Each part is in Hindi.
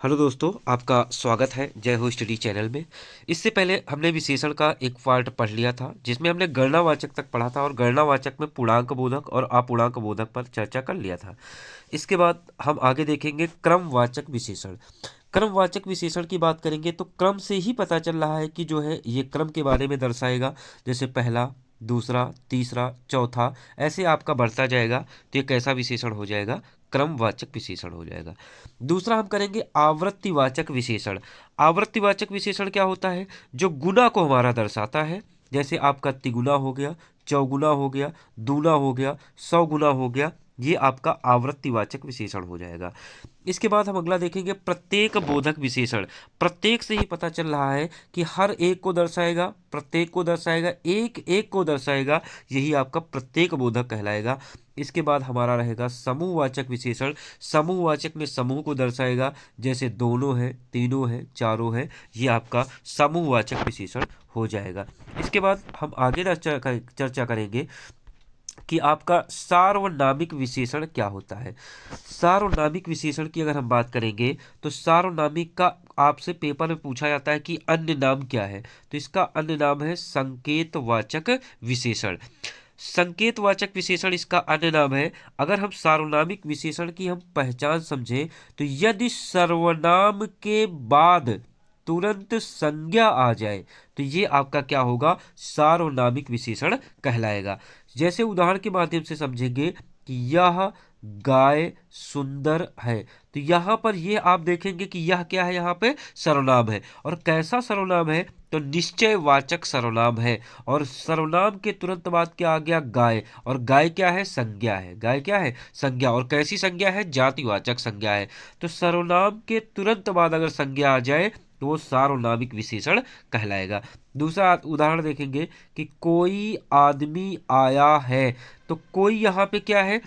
हेलो दोस्तों, आपका स्वागत है जय हो स्टडी चैनल में। इससे पहले हमने विशेषण का एक पार्ट पढ़ लिया था जिसमें हमने गणनावाचक तक पढ़ा था और गणनावाचक में पूर्णांक बोधक और अपूर्णांक बोधक पर चर्चा कर लिया था। इसके बाद हम आगे देखेंगे क्रमवाचक विशेषण। क्रमवाचक विशेषण की बात करेंगे तो क्रम से ही पता चल रहा है कि जो है ये क्रम के बारे में दर्शाएगा। जैसे पहला, दूसरा, तीसरा, चौथा, ऐसे आपका बढ़ता जाएगा तो ये कैसा विशेषण हो जाएगा? क्रमवाचक विशेषण हो जाएगा। दूसरा हम करेंगे आवृत्तिवाचक विशेषण। आवृत्तिवाचक विशेषण क्या होता है? जो गुना को हमारा दर्शाता है। जैसे आपका तिगुना हो गया, चौगुना हो गया, दूना हो गया, सौ गुना हो गया, ये आपका आवृत्तिवाचक विशेषण हो जाएगा। इसके बाद हम अगला देखेंगे प्रत्येक बोधक विशेषण। प्रत्येक से ही पता चल रहा है कि हर एक को दर्शाएगा, प्रत्येक को दर्शाएगा, एक एक को दर्शाएगा, यही आपका प्रत्येक बोधक कहलाएगा। इसके बाद हमारा रहेगा समूहवाचक विशेषण। समूहवाचक में समूह को दर्शाएगा, जैसे दोनों है, तीनों है, चारों है, ये आपका समूहवाचक विशेषण हो जाएगा। इसके बाद हम आगे चर्चा करेंगे कि आपका सार्वनामिक विशेषण क्या होता है। सार्वनामिक विशेषण की अगर हम बात करेंगे तो सार्वनामिक का आपसे पेपर में पूछा जाता है कि अन्य नाम क्या है, तो इसका अन्य नाम है संकेतवाचक विशेषण। संकेतवाचक विशेषण इसका अन्य नाम है। अगर हम सार्वनामिक विशेषण की हम पहचान समझें तो यदि सर्वनाम के बाद तुरंत संज्ञा आ जाए तो ये आपका क्या होगा? सार्वनामिक विशेषण कहलाएगा। जैसे उदाहरण के माध्यम से समझेंगे कि यह गाय सुंदर है, तो यहाँ पर ये आप देखेंगे कि यह क्या है? यहाँ पे सर्वनाम है। और कैसा सर्वनाम है? तो निश्चयवाचक सर्वनाम है। और सर्वनाम के तुरंत बाद क्या आ गया? गाय। और गाय क्या है? संज्ञा है। गाय क्या है? संज्ञा। और कैसी संज्ञा है? जातिवाचक संज्ञा है। तो सर्वनाम के तुरंत बाद अगर संज्ञा आ जाए तो वो सार्वनामिक विशेषण कहलाएगा। दूसरा उदाहरण देखेंगे कि कोई आदमी आया है, तो कोई यहाँ पे क्या है?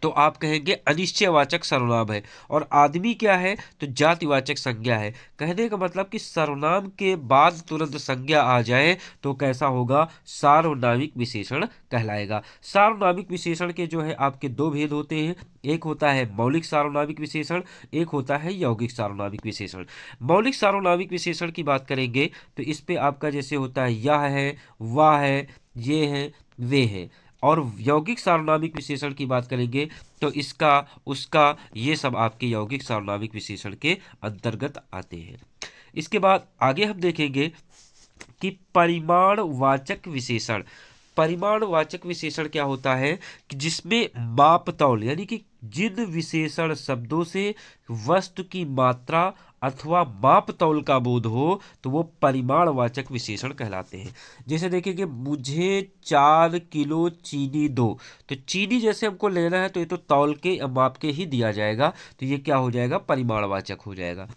तो आप कहेंगे अनिश्चयवाचक सर्वनाम है। और आदमी क्या है? तो जातिवाचक संज्ञा है। कहने का मतलब कि सर्वनाम के बाद तुरंत संज्ञा आ जाए तो कैसा होगा? सार्वनामिक विशेषण कहलाएगा। सार्वनामिक विशेषण के जो है आपके दो भेद होते हैं। एक होता है मौलिक सार्वनामिक विशेषण, एक होता है यौगिक सार्वनामिक विशेषण। मौलिक सार्वनामिक विशेषण की बात करेंगे तो इस पे आपका जैसे होता है यह है, वह है, ये है, वे है। और यौगिक सार्वनामिक विशेषण की बात करेंगे तो इसका, उसका, ये सब आपके यौगिक सार्वनामिक विशेषण के अंतर्गत आते हैं। इसके बाद आगे हम देखेंगे कि परिमाणवाचक विशेषण। परिमाणवाचक विशेषण क्या होता है? कि जिसमें मापतौल यानी कि जिन विशेषण शब्दों से वस्तु की मात्रा अथवा मापतौल का बोध हो तो वो परिमाणवाचक विशेषण कहलाते हैं। जैसे देखेंगे मुझे 4 किलो चीनी दो, तो चीनी जैसे हमको लेना है तो ये तो तौल के माप के ही दिया जाएगा, तो ये क्या हो जाएगा? परिमाणवाचक हो जाएगा।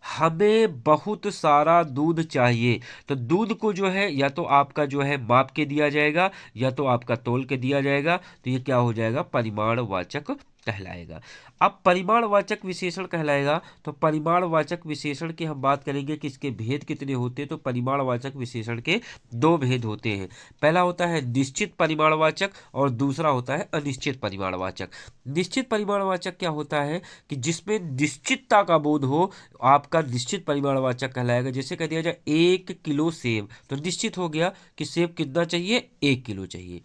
हमें बहुत सारा दूध चाहिए, तो दूध को जो है या तो आपका जो है माप के दिया जाएगा या तो आपका तोल के दिया जाएगा, तो ये क्या हो जाएगा? परिमाणवाचक कहलाएगा। अब परिमाणवाचक विशेषण कहलाएगा तो परिमाणवाचक विशेषण की हम बात करेंगे कि इसके भेद कितने होते हैं। तो परिमाणवाचक विशेषण के दो भेद होते हैं। पहला होता है निश्चित परिमाणवाचक और दूसरा होता है अनिश्चित परिमाणवाचक। निश्चित परिमाणवाचक क्या होता है? कि जिसमें निश्चितता का बोध हो, आपका निश्चित परिमाणवाचक कहलाएगा। जैसे कह दिया जाए 1 किलो सेब, तो निश्चित हो गया कि सेब कितना चाहिए? 1 किलो चाहिए।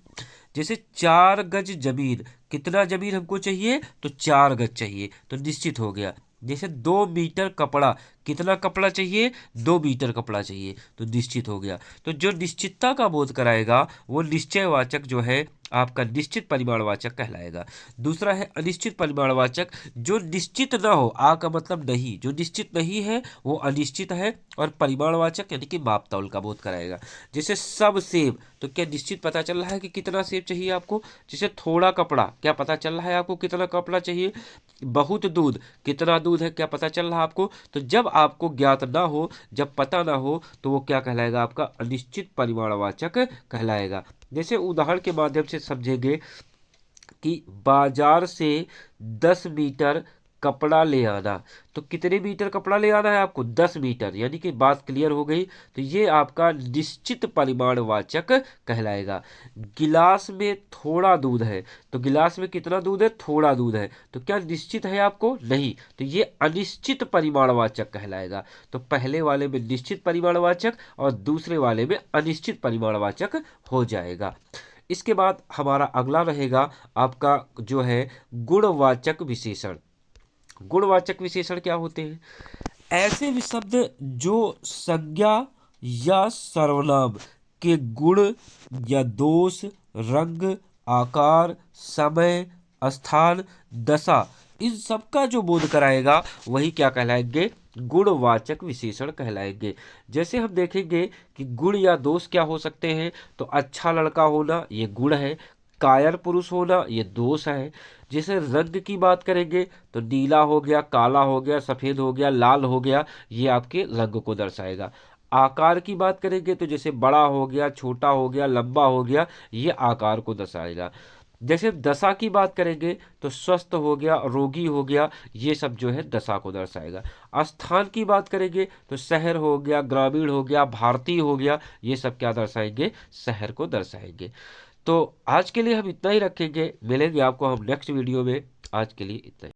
जैसे 4 गज जमीन, कितना जमीन हमको चाहिए? तो 4 गज चाहिए, तो निश्चित हो गया। जैसे 2 मीटर कपड़ा, कितना कपड़ा चाहिए? 2 मीटर कपड़ा चाहिए, तो निश्चित हो गया। तो जो निश्चितता का बोध कराएगा वो निश्चयवाचक जो है आपका निश्चित परिमाणवाचक कहलाएगा। दूसरा है अनिश्चित परिमाणवाचक। जो निश्चित ना हो, आ का मतलब नहीं, जो निश्चित नहीं है वो अनिश्चित है और परिमाणवाचक यानी कि मापतौल का बोध कराएगा। जैसे सब सेब, तो क्या निश्चित पता चल रहा है कि कितना सेब चाहिए आपको? जैसे थोड़ा कपड़ा, क्या पता चल रहा है आपको कितना कपड़ा चाहिए? बहुत दूध, कितना दूध है क्या पता चल रहा है आपको? तो जब आपको ज्ञात ना हो, जब पता ना हो, तो वो क्या कहलाएगा? आपका अनिश्चित परिमाणवाचक कहलाएगा। जैसे उदाहरण के माध्यम से समझेंगे कि बाजार से 10 मीटर कपड़ा ले आना। तो कितने मीटर कपड़ा ले आना है आपको? 10 मीटर। यानी कि बात क्लियर हो गई। तो ये आपका निश्चित परिमाणवाचक कहलाएगा। गिलास में थोड़ा दूध है, तो गिलास में कितना दूध है? थोड़ा दूध है। तो क्या निश्चित है आपको? नहीं। तो ये अनिश्चित परिमाणवाचक कहलाएगा। तो पहले वाले में निश्चित परिमाणवाचक और दूसरे वाले में अनिश्चित परिमाणवाचक हो जाएगा। इसके बाद हमारा अगला रहेगा आपका जो है गुणवाचक विशेषण। गुणवाचक विशेषण क्या होते हैं? ऐसे भी शब्द जो संज्ञा या सर्वनाम के गुण या दोष, रंग, आकार, समय, स्थान, दशा, इन सब का जो बोध कराएगा वही क्या कहलाएंगे? गुणवाचक विशेषण कहलाएंगे। जैसे हम देखेंगे कि गुण या दोष क्या हो सकते हैं, तो अच्छा लड़का होना ये गुण है, कायर पुरुष होना ये दोष है। जैसे रंग की बात करेंगे तो नीला हो गया, काला हो गया, सफ़ेद हो गया, लाल हो गया, ये आपके रंग को दर्शाएगा। आकार की बात करेंगे तो जैसे बड़ा हो गया, छोटा हो गया, लंबा हो गया, ये आकार को दर्शाएगा। जैसे दशा की बात करेंगे तो स्वस्थ हो गया, रोगी हो गया, ये सब जो है दशा को दर्शाएगा। स्थान की बात करेंगे तो शहर हो गया, ग्रामीण हो गया, भारतीय हो गया, ये सब क्या दर्शाएंगे? शहर को दर्शाएंगे। तो आज के लिए हम इतना ही रखेंगे, मिलेंगे आपको हम नेक्स्ट वीडियो में। आज के लिए इतना ही।